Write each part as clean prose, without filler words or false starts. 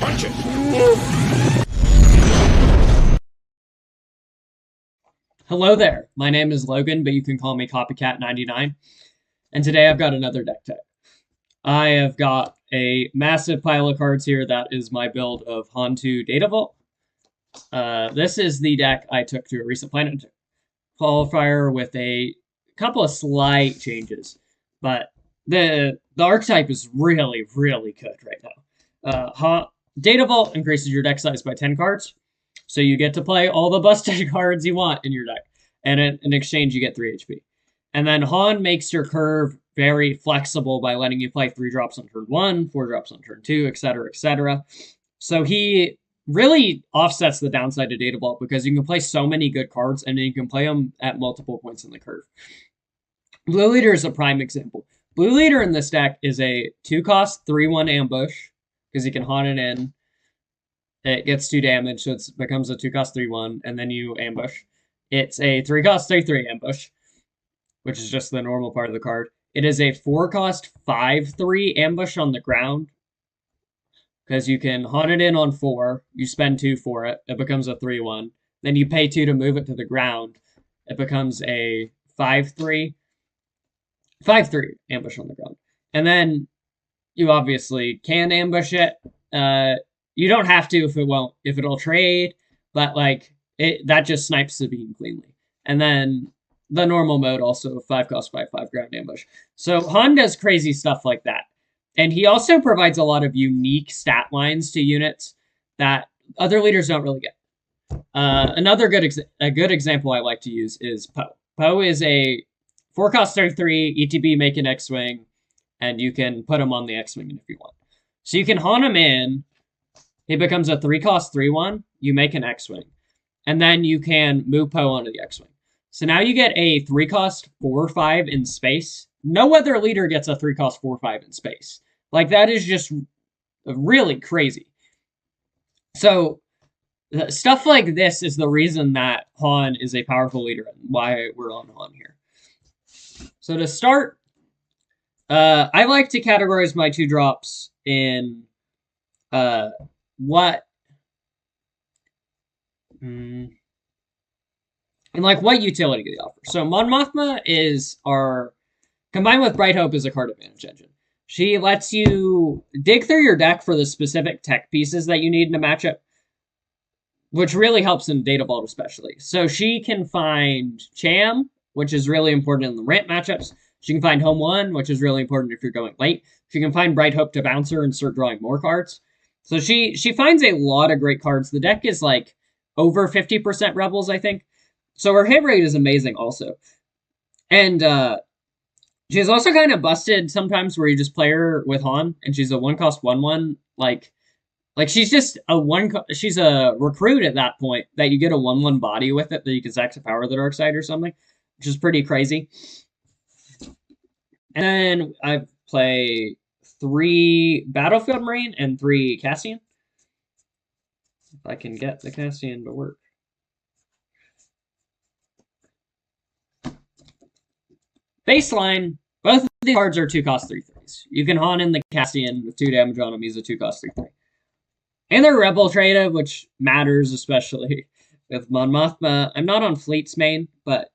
Punch it! Hello there, my name is Logan, but you can call me Copycat99, and today I've got another deck tech. I have got a massive pile of cards here that is my build of Han2 Data Vault. This is the deck I took to a recent Planet qualifier with a couple of slight changes, but the archetype is really, really good right now. Data Vault increases your deck size by 10 cards, so you get to play all the busted cards you want in your deck, and in exchange you get 3 HP. And then Han makes your curve very flexible by letting you play 3 drops on turn 1, 4 drops on turn 2, etc., etc. So he really offsets the downside of Data Vault because you can play so many good cards and you can play them at multiple points in the curve. Blue Leader is a prime example. Blue Leader in this deck is a 2-cost 3/1 ambush because you can Han it in. It gets 2 damage, so it becomes a 2-cost 3/1, and then you ambush. It's a 3-cost 3/3 ambush, which is just the normal part of the card. It is a 4-cost 5/3 ambush on the ground, because you can haunt it in on 4, you spend 2 for it, it becomes a 3/1. Then you pay 2 to move it to the ground, it becomes a 5/3 ambush on the ground. And then you obviously can ambush it. You don't have to if it'll trade, but like that just snipes the beam cleanly. And then the normal mode also 5-cost 5/5 ground ambush. So Han does crazy stuff like that. And he also provides a lot of unique stat lines to units that other leaders don't really get. Another good example I like to use is Poe. Poe is a 4-cost 33 ETB make an X-Wing, and you can put him on the X-Wing if you want. So you can haunt him in, he becomes a 3-cost 3/1, you make an X-Wing. And then you can move Poe onto the X-Wing. So now you get a 3-cost 4/5 in space. No other leader gets a 3-cost 4/5 in space. Like, that is just really crazy. So, stuff like this is the reason that Han is a powerful leader and why we're on Han here. So to start, I like to categorize my 2-drops in what utility they offer. So Mon Mothma is combined with Bright Hope is a card advantage engine. She lets you dig through your deck for the specific tech pieces that you need in a matchup, which really helps in Data Vault especially. So she can find Cham, which is really important in the ramp matchups. She can find Home 1, which is really important if you're going late. She can find Bright Hope to bounce her and start drawing more cards. So she finds a lot of great cards. The deck is like over 50% Rebels, I think. So her hit rate is amazing also. And she's also kind of busted sometimes where you just play her with Han and she's a 1-cost 1/1. Like she's just she's a recruit at that point that you get a 1/1 body with it that you can sack to power the dark side or something, which is pretty crazy. And then I play 3 Battlefield Marine and 3 Cassian. If I can get the Cassian to work. Baseline, both of these cards are 2-cost 3/3s. You can Han in the Cassian with 2 damage on him. He's a 2-cost 3/3. And they're Rebel traded, which matters especially with Mon Mothma. I'm not on Fleet's main, but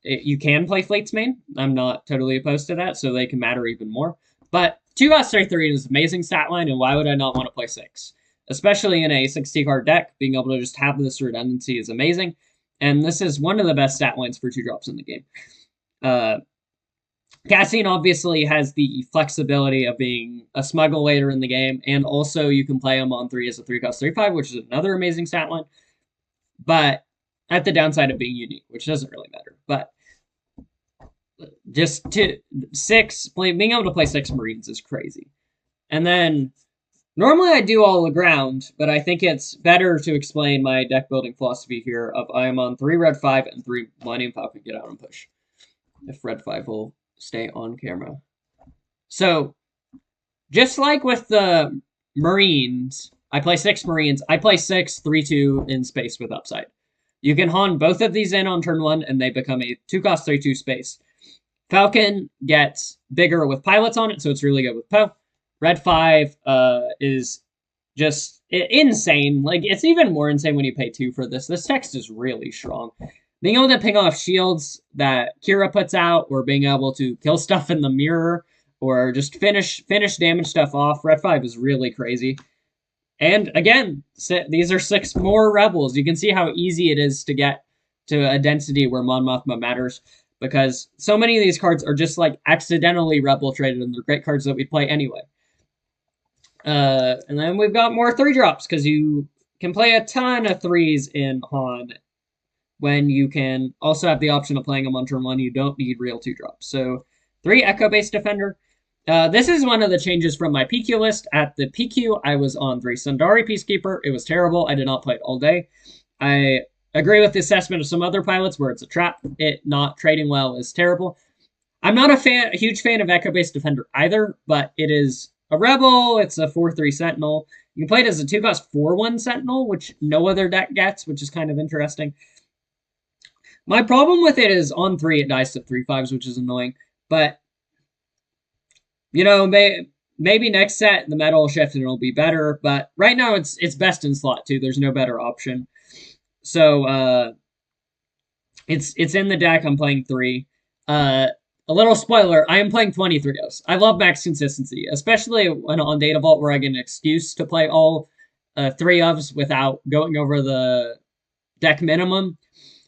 you can play Fleet's main. I'm not totally opposed to that, so they can matter even more. But 2-cost 3/3 is an amazing stat line, and why would I not want to play 6? Especially in a 60-card deck, being able to just have this redundancy is amazing. And this is one of the best stat lines for 2-drops in the game. Cassian obviously has the flexibility of being a smuggle later in the game, and also you can play him on 3 as a 3-cost 3/5, which is another amazing stat line. But at the downside of being unique, which doesn't really matter. But just being able to play 6 Marines is crazy. And then normally I do all the ground, but I think it's better to explain my deck building philosophy here of I am on 3 Red 5 and 3 Millennium Falcon get out and push. If Red 5 will stay on camera. So, just like with the Marines, I play 6 Marines. I play 6 3/2 in space with upside. You can Han both of these in on turn 1, and they become a 2-cost 3/2 space. Falcon gets bigger with pilots on it, so it's really good with Poe. Red 5 is just insane. Like, it's even more insane when you pay 2 for this. This text is really strong. Being able to ping off shields that Kira puts out, or being able to kill stuff in the mirror, or just finish damage stuff off, Red 5 is really crazy. And again, these are 6 more rebels. You can see how easy it is to get to a density where Mon Mothma matters, because so many of these cards are just like accidentally rebel traded, and they're great cards that we play anyway. And then we've got more 3-drops, because you can play a ton of 3s in Han, when you can also have the option of playing them on turn 1. You don't need real 2-drops. So 3 Echo-based Defender. This is one of the changes from my PQ list. At the PQ, I was on 3 Sundari Peacekeeper. It was terrible. I did not play it all day. I agree with the assessment of some other pilots where it's a trap. It not trading well is terrible. I'm not a huge fan of Echo-based Defender either, but it is a Rebel. It's a 4/3 Sentinel. You can play it as a 2-cost 4/1 Sentinel, which no other deck gets, which is kind of interesting. My problem with it is on 3, it dies to 3/5s, which is annoying. But, you know, maybe next set the meta will shift and it'll be better. But right now it's best in slot 2. There's no better option. So it's in the deck. I'm playing 3. A little spoiler, I am playing 23os. I love max consistency, especially when on Data Vault, where I get an excuse to play all 3-ofs without going over the deck minimum.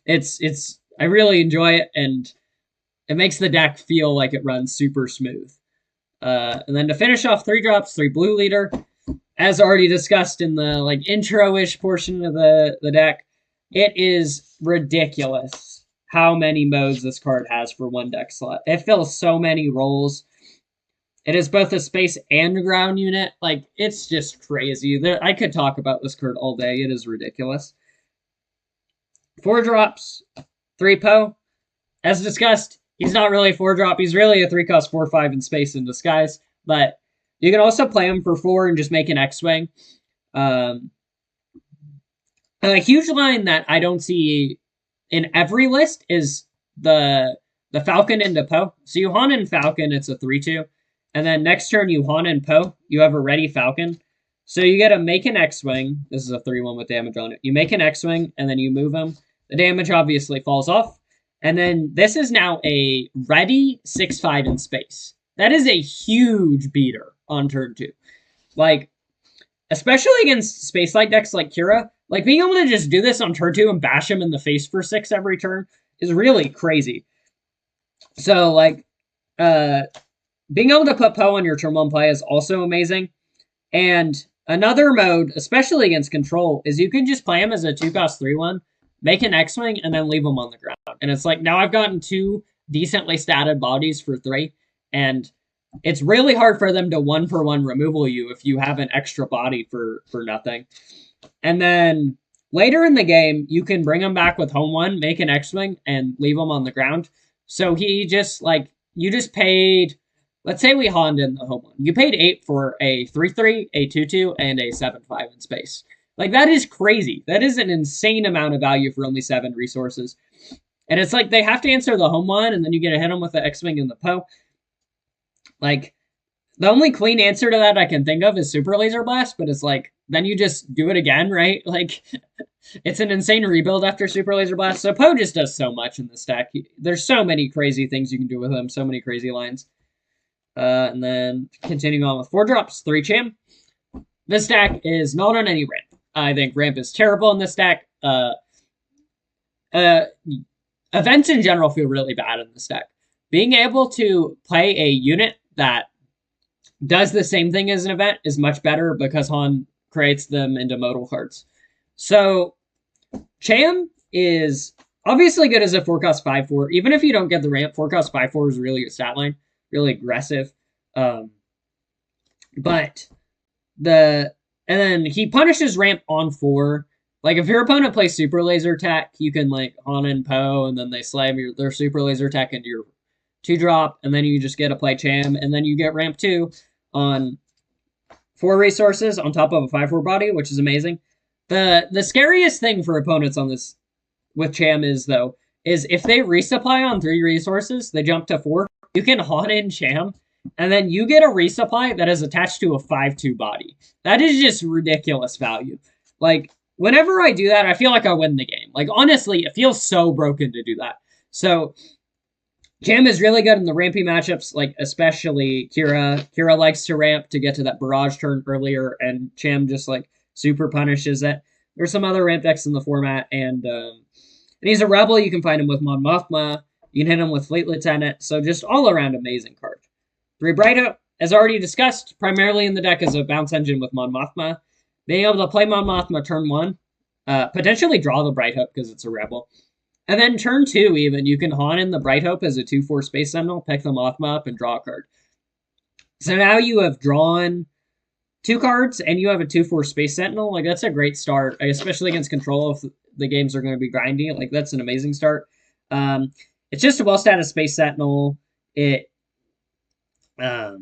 I really enjoy it, and it makes the deck feel like it runs super smooth. And then to finish off 3-drops, 3 blue leader. As already discussed in the like intro-ish portion of the deck, it is ridiculous how many modes this card has for 1 deck slot. It fills so many roles. It is both a space and ground unit. Like, it's just crazy. I could talk about this card all day. It is ridiculous. 4-drops, 3 Poe. As discussed, he's not really a 4-drop. He's really a 3-cost 4/5 in space in disguise. But you can also play him for 4 and just make an X-Wing. A huge line that I don't see in every list is the Falcon into Poe. So you Han and Falcon, it's a 3/2. And then next turn you Han and Poe, you have a ready Falcon. So you get to make an X-Wing. This is a 3/1 with damage on it. You make an X-Wing, and then you move him. The damage obviously falls off. And then this is now a ready 6/5 in space. That is a huge beater on turn 2. Like, especially against space-like decks like Kira, like, being able to just do this on turn 2 and bash him in the face for 6 every turn is really crazy. So, like, being able to put Poe on your turn 1 play is also amazing. And another mode, especially against control, is you can just play him as a 2-cost 3/1, make an X-Wing, and then leave him on the ground. And it's like, now I've gotten 2 decently statted bodies for 3, and it's really hard for them to 1-for-1 removal you if you have an extra body for nothing. And then later in the game, you can bring him back with home 1, make an X-Wing, and leave him on the ground. So he just, like, you just paid, let's say we Honned in the home 1. You paid 8 for a 3/3, a 2/2, and a 7/5 in space. Like, that is crazy. That is an insane amount of value for only 7 resources. And it's like, they have to answer the home 1, and then you get to hit them with the X-Wing and the Poe. Like, the only clean answer to that I can think of is Super Laser Blast, but it's like, then you just do it again, right? Like, it's an insane rebuild after Super Laser Blast. So Poe just does so much in this deck. There's so many crazy things you can do with him, so many crazy lines. And then continuing on with 4-drops, 3 Cham. This deck is not on any ramp. I think ramp is terrible in this deck. Events in general feel really bad in this deck. Being able to play a unit that does the same thing as an event is much better, because Han creates them into modal cards. So Cham is obviously good as a 4-cost 5/4. Even if you don't get the ramp, 4-cost 5/4 is really good stat line, really aggressive. But and then he punishes ramp on 4. Like, if your opponent plays Super Laser Attack, you can, like, Han and Poe, and then they slam their Super Laser Attack into your 2-drop, and then you just get to play Cham, and then you get ramp 2 on 4 resources on top of a 5/4 body, which is amazing. The scariest thing for opponents on this with Cham is if they resupply on 3 resources, they jump to 4. You can Han in Cham, and then you get a resupply that is attached to a 5/2 body. That is just ridiculous value. Like, whenever I do that, I feel like I win the game. Like, honestly, it feels so broken to do that. So, Jam is really good in the rampy matchups, like, especially Kira. Kira likes to ramp to get to that barrage turn earlier, and Jam just, like, super punishes it. There's some other ramp decks in the format, and he's a rebel. You can find him with Mon Mothma. You can hit him with Fleet Lieutenant. So, just all around amazing card. 3 Brighto, as already discussed, primarily in the deck as a bounce engine with Mon Mothma. Being able to play Mon Mothma turn 1, potentially draw the Bright Hope because it's a rebel. And then turn 2 even, you can Han in the Bright Hope as a 2/4 Space Sentinel, pick the Mothma up, and draw a card. So now you have drawn 2 cards, and you have a 2/4 Space Sentinel. Like, that's a great start, especially against control if the games are going to be grindy. Like, that's an amazing start. It's just a well-stated Space Sentinel. It's a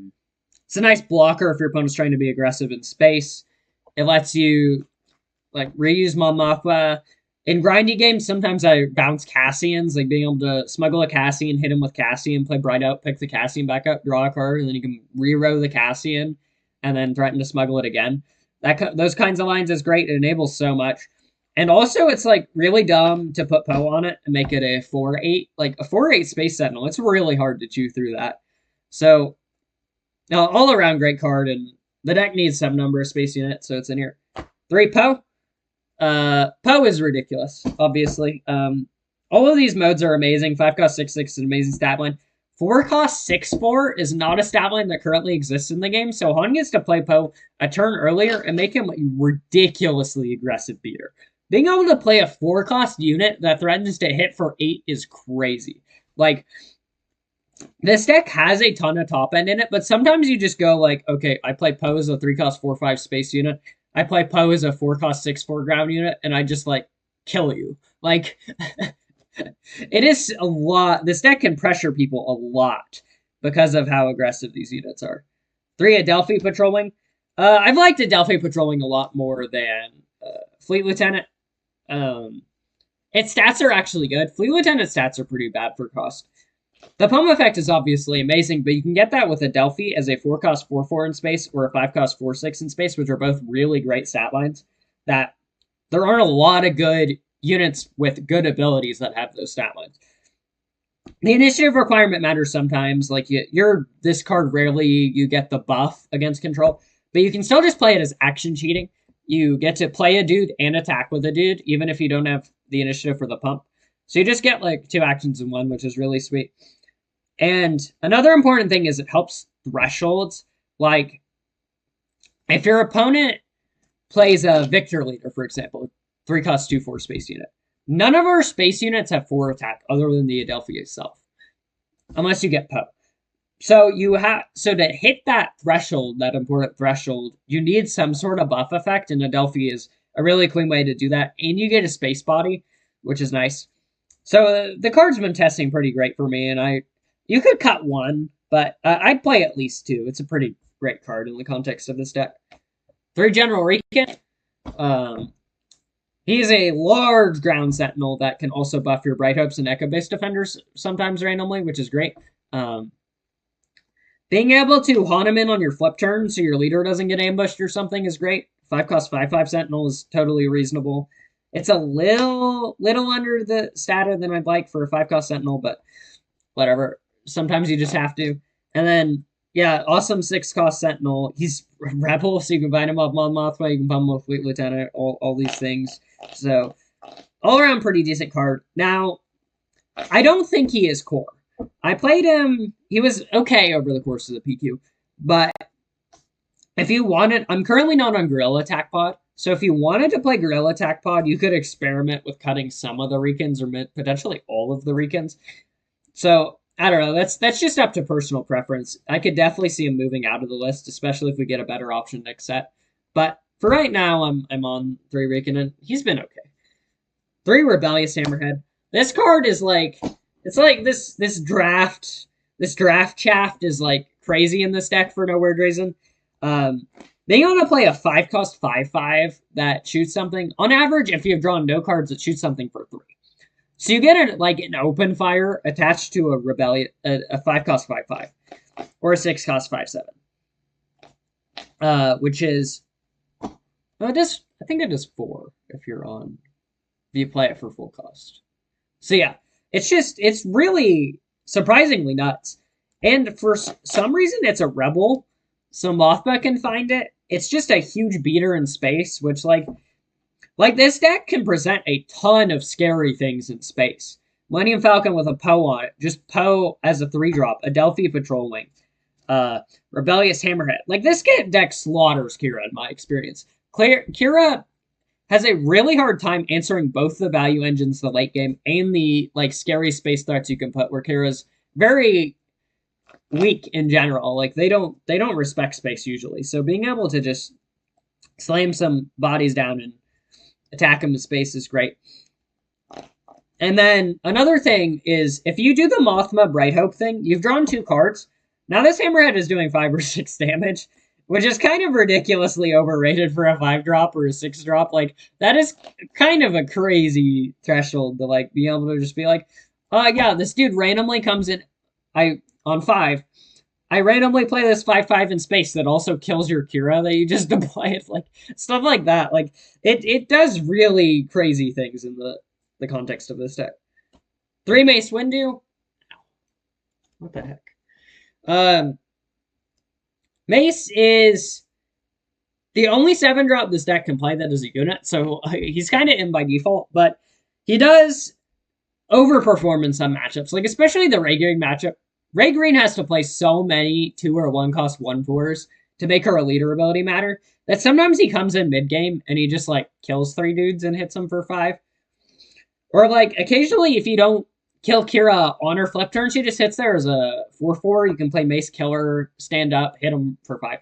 nice blocker if your opponent's trying to be aggressive in space. It lets you, like, reuse Mon Mothma. In grindy games, sometimes I bounce Cassians, like being able to smuggle a Cassian, hit him with Cassian, play Bright Out, pick the Cassian back up, draw a card, and then you can re-row the Cassian, and then threaten to smuggle it again. Those kinds of lines is great. It enables so much. And also, it's, like, really dumb to put Poe on it and make it a 4/8. Like, a 4/8 Space Sentinel, it's really hard to chew through that. So, all around great card, and the deck needs some number of space units, so it's in here. 3 Poe. Poe is ridiculous, obviously. All of these modes are amazing. 5 cost 6/6 is an amazing stat line. 4 cost 6/4 is not a stat line that currently exists in the game, so Han gets to play Poe a turn earlier and make him a ridiculously aggressive beater. Being able to play a 4 cost unit that threatens to hit for 8 is crazy. Like, this deck has a ton of top end in it, but sometimes you just go like, okay, I play Poe as a 3 cost 4/5 space unit. I play Poe as a 4 cost 6/4 ground unit, and I just, like, kill you. Like, it is a lot. This deck can pressure people a lot because of how aggressive these units are. 3 Adelphi Patrolling. I've liked Adelphi Patrolling a lot more than Fleet Lieutenant. Its stats are actually good. Fleet Lieutenant stats are pretty bad for cost. The Poem effect is obviously amazing, but you can get that with Adelphi as a 4 cost 4/4 in space or a 5 cost 4/6 in space, which are both really great stat lines. That there aren't a lot of good units with good abilities that have those stat lines. The initiative requirement matters sometimes. Like, this card rarely you get the buff against control, but you can still just play it as action cheating. You get to play a dude and attack with a dude, even if you don't have the initiative for the pump. So you just get, like, 2 actions in 1, which is really sweet. And another important thing is it helps thresholds. Like, if your opponent plays a Victor Leader, for example, 3 cost 2/4 space unit, none of our space units have 4 attack other than the Adelphi itself, unless you get Poe. So to hit that threshold, that important threshold, you need some sort of buff effect, and Adelphi is a really clean way to do that. And you get a space body, which is nice. So the card's been testing pretty great for me, and you could cut 1, but I'd play at least 2. It's a pretty great card in the context of this deck. 3 General Riken. He's a large ground sentinel that can also buff your Bright Hopes and Echo-based defenders sometimes randomly, which is great. Being able to Han him in on your flip turn so your leader doesn't get ambushed or something is great. 5 cost 5/5 Sentinel is totally reasonable. It's a little under the status than I'd like for a 5 cost Sentinel, but whatever. Sometimes you just have to. And then, yeah, awesome 6 cost Sentinel. He's Rebel, so you can bind him up Mon Mothma, you can bump him with Fleet Lieutenant, all these things. So, all around pretty decent card. Now, I don't think he is core. I played him, he was okay over the course of the PQ, but if you wanted, I'm currently not on Gorilla Attack Pod, so if you wanted to play Gorilla Attack Pod, you could experiment with cutting some of the Rikens or potentially all of the Rikens. So, I don't know, that's just up to personal preference. I could definitely see him moving out of the list, especially if we get a better option next set. But for right now, I'm on 3 Riken, and he's been okay. 3 Rebellious Hammerhead. This card is like, it's like this draft shaft is like crazy in this deck for no weird reason. Being able to play a 5 cost 5/5 that shoots something, on average, if you've drawn no cards, it shoots something for 3. So you get an open fire attached to a 5 cost 5/5. or a 6 cost 5/7. Which is, well, I think it is 4 if you play it for full cost. So yeah, it's really surprisingly nuts. And for some reason, it's a rebel, so Mothba can find it. It's just a huge beater in space, which like this deck can present a ton of scary things in space. Millennium Falcon with a Poe on it, just Poe as a 3-drop, Adelphi Patrol Wing, Rebellious Hammerhead. Like this deck slaughters Kira in my experience. Kira has a really hard time answering both the value engines the late game and the like scary space threats you can put, where Kira's very weak in general. Like they don't respect space usually. So being able to just slam some bodies down and attack them in space is great. And then another thing is if you do the Mothma Bright Hope thing, you've drawn 2 cards. Now this Hammerhead is doing 5 or 6 damage, which is kind of ridiculously overrated for a 5-drop or a 6-drop. Like, that is kind of a crazy threshold to, like, be able to just be like, yeah, this dude randomly comes in on 5. I randomly play this 5/5 in space that also kills your Kira that you just deploy. Like, stuff like that. Like, it does really crazy things in the context of this deck. 3 Mace Windu. What the heck? Mace is the only 7-drop this deck can play that is a unit, so he's kind of in by default, but he does overperform in some matchups, like especially the Ray Green matchup. Ray Green has to play so many 2 or 1 cost 1/4s to make her leader ability matter that sometimes he comes in mid game and he just like kills 3 dudes and hits them for 5. Or like occasionally if you don't kill Kira on her flip turn, she just hits there as a 4/4. You can play Mace, Killer, stand up, hit him for 5.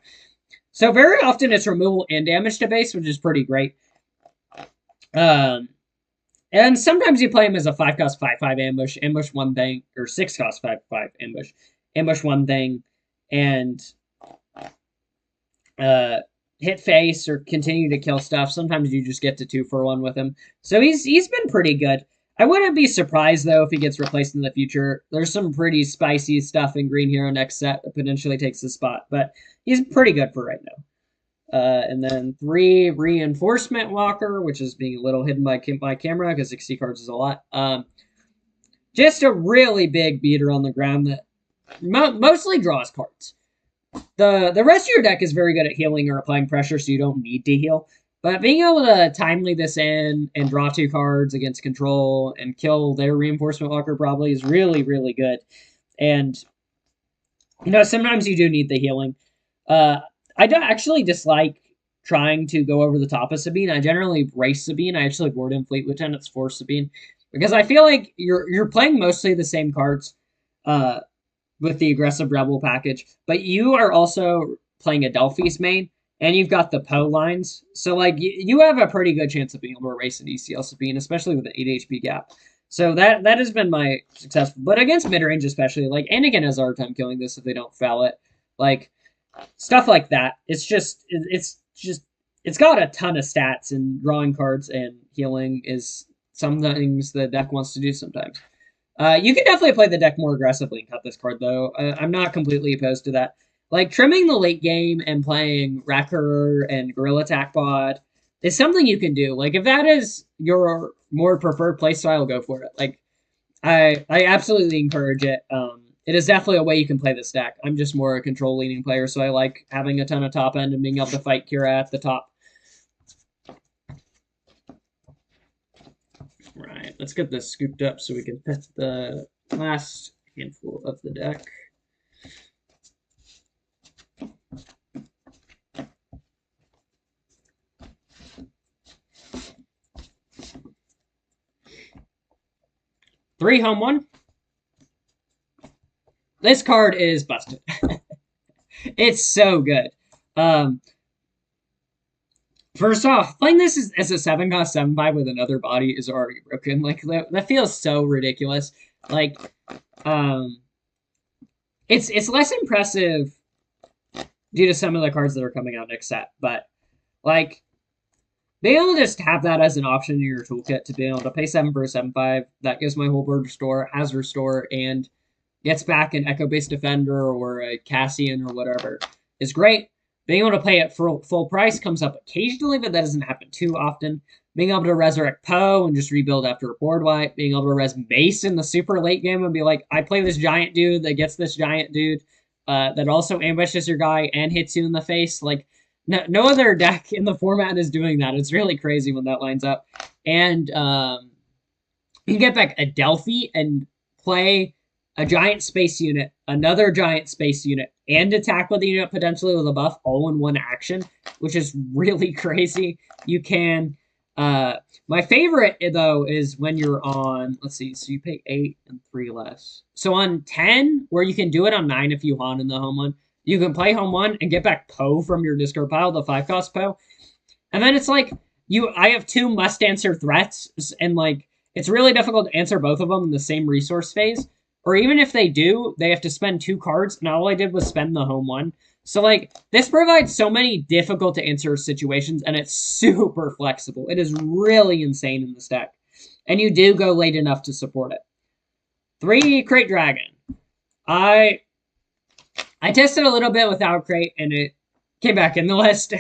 So very often it's removal and damage to base, which is pretty great. And sometimes you play him as a 5 cost 5/5 ambush, ambush 1 thing, or 6 cost 5/5 ambush, ambush 1 thing, and hit face or continue to kill stuff. Sometimes you just get to 2 for 1 with him. So he's been pretty good. I wouldn't be surprised, though, if he gets replaced in the future. There's some pretty spicy stuff in Green Hero next set that potentially takes the spot, but he's pretty good for right now. And then 3 Reinforcement Walker, which is being a little hidden by camera because 60 cards is a lot. Just a really big beater on the ground that mostly draws cards. The rest of your deck is very good at healing or applying pressure, so you don't need to heal. But being able to timely this in and draw 2 cards against control and kill their Reinforcement Walker probably is really, really good. And, you know, sometimes you do need the healing. I don't actually dislike trying to go over the top of Sabine. I generally race Sabine. I actually board in Fleet Lieutenants for Sabine. Because I feel like you're playing mostly the same cards with the aggressive Rebel package. But you are also playing Adelphi's main. And you've got the Poe lines. So, like, you have a pretty good chance of being able to race an ECL Sabine, especially with an 8 HP gap. So that has been my success. But against midrange especially, like, Anakin has a hard time killing this if they don't foul it. Like, stuff like that. It's got a ton of stats, and drawing cards and healing is some things the deck wants to do sometimes. You can definitely play the deck more aggressively and cut this card, though. I'm not completely opposed to that. Like, trimming the late game and playing Wrecker and Gorilla Attack Pod is something you can do. Like, if that is your more preferred playstyle, go for it. Like, I absolutely encourage it. It is definitely a way you can play this deck. I'm just more a control-leaning player, so I like having a ton of top end and being able to fight Kira at the top. Right, let's get this scooped up so we can put the last handful of the deck. Three home 1. This card is busted. It's so good. First off, playing this as a 7 cost 7/5 with another body is already broken. Like, that feels so ridiculous. Like, it's less impressive due to some of the cards that are coming out next set, but like, being able to just have that as an option in your toolkit to be able to pay 7 for a 7/5, that gives my whole board restore, has restore, and gets back an Echo-based Defender or a Cassian or whatever is great. Being able to play it for full price comes up occasionally, but that doesn't happen too often. Being able to resurrect Poe and just rebuild after a board wipe. Being able to res Mace in the super late game and be like, I play this giant dude that gets this giant dude that also ambushes your guy and hits you in the face. Like, no other deck in the format is doing that. It's really crazy when that lines up. And you can get back a Delphi and play a giant space unit, another giant space unit, and attack with a unit potentially with a buff all in one action, which is really crazy. You can... my favorite, though, is when you're on... Let's see. So you pay 8 and 3 less. So on 10, where you can do it on 9 if you Han in the home one, you can play home one and get back Poe from your discard pile, the 5-cost Poe. And then it's like, I have 2 must-answer threats, and like, it's really difficult to answer both of them in the same resource phase. Or even if they do, they have to spend 2 cards, and all I did was spend the home one. So, like, this provides so many difficult-to-answer situations, and it's super flexible. It is really insane in this deck. And you do go late enough to support it. 3 Crate Dragon. I tested a little bit without Crate, and it came back in the list.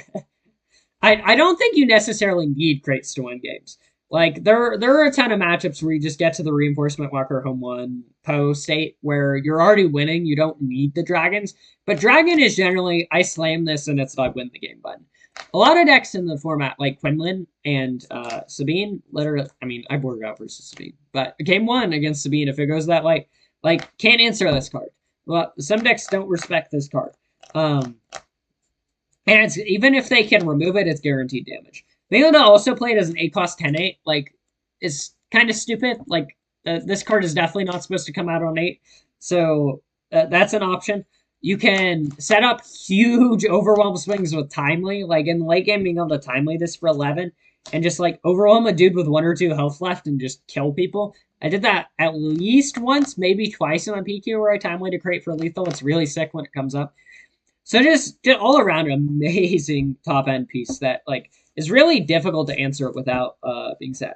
I don't think you necessarily need Crates to win games. Like, there are a ton of matchups where you just get to the Reinforcement Walker home one Poe state where you're already winning. You don't need the dragons. But dragon is generally, I slam this and it's not win the game button. A lot of decks in the format, like Quinlan and Sabine, literally, I mean, I boarded out versus Sabine. But game 1 against Sabine, if it goes that way, like, can't answer this card. Well, some decks don't respect this card. And it's, even if they can remove it, it's guaranteed damage. Being able to also play it as an 8-cost 10-8, like, is kind of stupid. Like, this card is definitely not supposed to come out on 8. So, that's an option. You can set up huge overwhelm swings with Timely. Like, in the late game, being able to Timely this for 11 and just, like, overwhelm a dude with 1 or 2 health left and just kill people. I did that at least once, maybe twice in my PQ where I Timely to create for lethal. It's really sick when it comes up. So just all around amazing top-end piece that, like, is really difficult to answer without being said.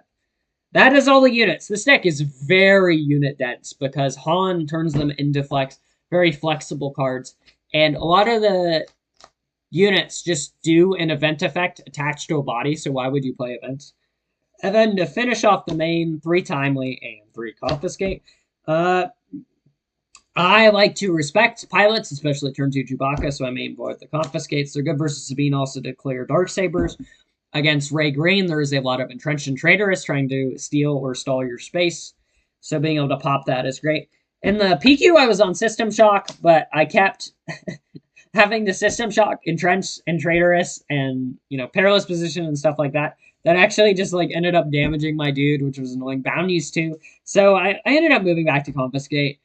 That is all the units. This deck is very unit dense because Han turns them into very flexible cards. And a lot of the units just do an event effect attached to a body, so why would you play events? And then to finish off the main, 3 Timely and 3 Confiscate. I like to respect pilots, especially turn 2 Chewbacca, so I main board the Confiscates. They're good versus Sabine also to clear Darksabers. Against Ray Green, there is a lot of Entrenched and Traitorous trying to steal or stall your space. So being able to pop that is great. In the PQ, I was on System Shock, but I kept having the System Shock, Entrenched and Traitorous, and, you know, Perilous Position and stuff like that. That actually just, like, ended up damaging my dude, which was annoying. Bounties, too. So I ended up moving back to Confiscate.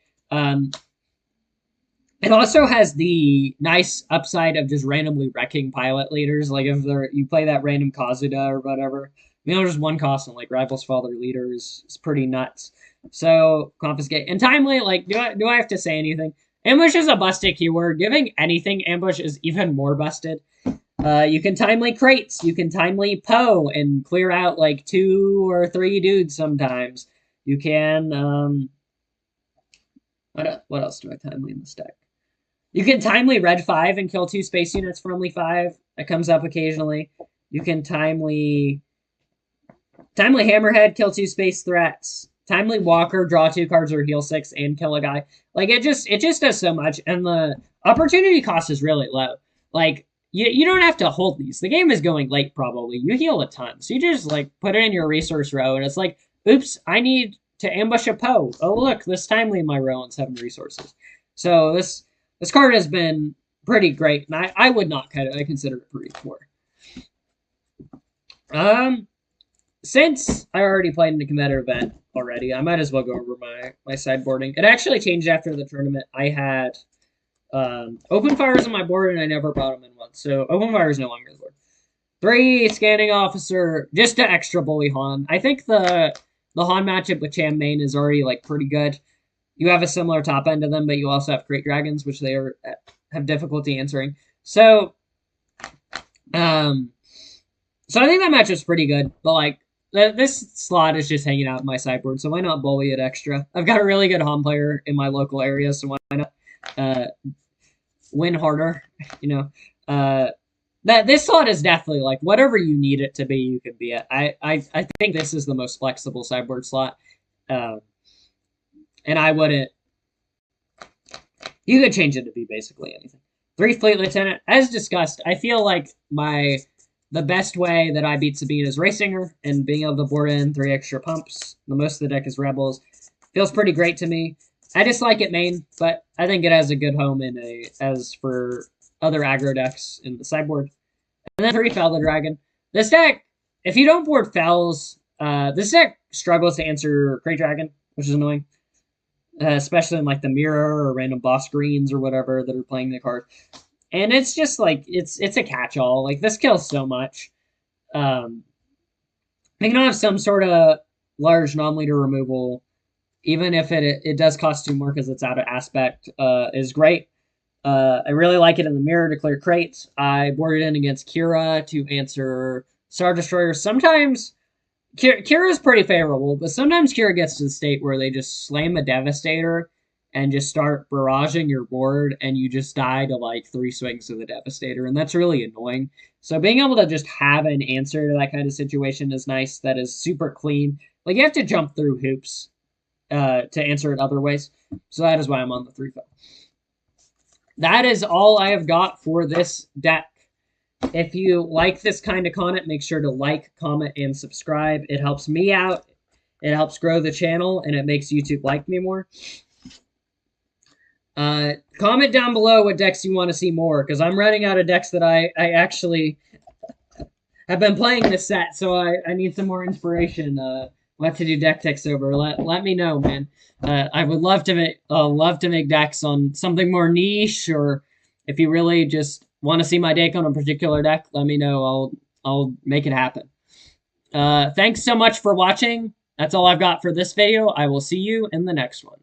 It also has the nice upside of just randomly wrecking pilot leaders. Like, if you play that random Kazuda or whatever, you know, just 1 cost on, like, Rivals Father Leaders is pretty nuts. So, Confiscate. And Timely, like, do I have to say anything? Ambush is a busted keyword. Giving anything ambush is even more busted. You can Timely Crates. You can Timely Poe and clear out, like, 2 or 3 dudes sometimes. You can, what else do I Timely in this deck? You can Timely Red 5 and kill 2 space units for only 5. That comes up occasionally. You can Timely Hammerhead, kill 2 space threats. Timely Walker, draw 2 cards or heal 6 and kill a guy. Like, it just does so much, and the opportunity cost is really low. Like, you don't have to hold these. The game is going late, probably. You heal a ton. So you just, like, put it in your resource row, and it's like, oops, I need to ambush a Poe. Oh, look, this Timely in my row and 7 resources. So this card has been pretty great, and I would not cut it. I consider it pretty poor. Since I already played in a competitive event already, I might as well go over my sideboarding. It actually changed after the tournament. I had open fires on my board, and I never brought them in once. So open fire is no longer the board. 3 Scanning Officer, just to extra bully Han. I think the Han matchup with Cham Main is already, like, pretty good. You have a similar top end to them, but you also have Great Dragons, which they have difficulty answering. So I think that matchup's pretty good. But, like, this slot is just hanging out in my sideboard, so why not bully it extra? I've got a really good Han player in my local area, so why not win harder? You know, that this slot is definitely like whatever you need it to be, you can be it. I think this is the most flexible sideboard slot, and I wouldn't. You could change it to be basically anything. 3 Fleet Lieutenant, as discussed. I feel like the best way that I beat Sabine is Racing her and being able to board in 3 extra pumps. The most of the deck is Rebels. Feels pretty great to me. I dislike it main, but I think it has a good home as for other aggro decks in the sideboard. And then 3 Fel the Dragon. This deck, if you don't board Fels, this deck struggles to answer Great Dragon, which is annoying. Especially in like the mirror or random boss greens or whatever that are playing the card. And it's just like it's a catch-all. Like this kills so much. You can have some sort of large non-leader removal, even if it does cost 2 more because it's out of aspect, is great. I really like it in the mirror to clear crates. I board it in against Kira to answer Star Destroyer. Sometimes Kira's pretty favorable, but sometimes Kira gets to the state where they just slam a Devastator and just start barraging your board, and you just die to like 3 swings of the Devastator, and that's really annoying. So being able to just have an answer to that kind of situation is nice. That is super clean. Like you have to jump through hoops to answer it other ways. So that is why I'm on the 3 Fel. That is all I have got for this deck. If you like this kind of content, make sure to like, comment, and subscribe. It helps me out. It helps grow the channel, and it makes YouTube like me more. Comment down below what decks you want to see more, because I'm running out of decks that I actually have been playing this set, so I need some more inspiration. What to do deck techs over? Let me know, man. I would love to make decks on something more niche, or if you really just want to see my take on a particular deck, let me know. I'll make it happen. Thanks so much for watching. That's all I've got for this video. I will see you in the next one.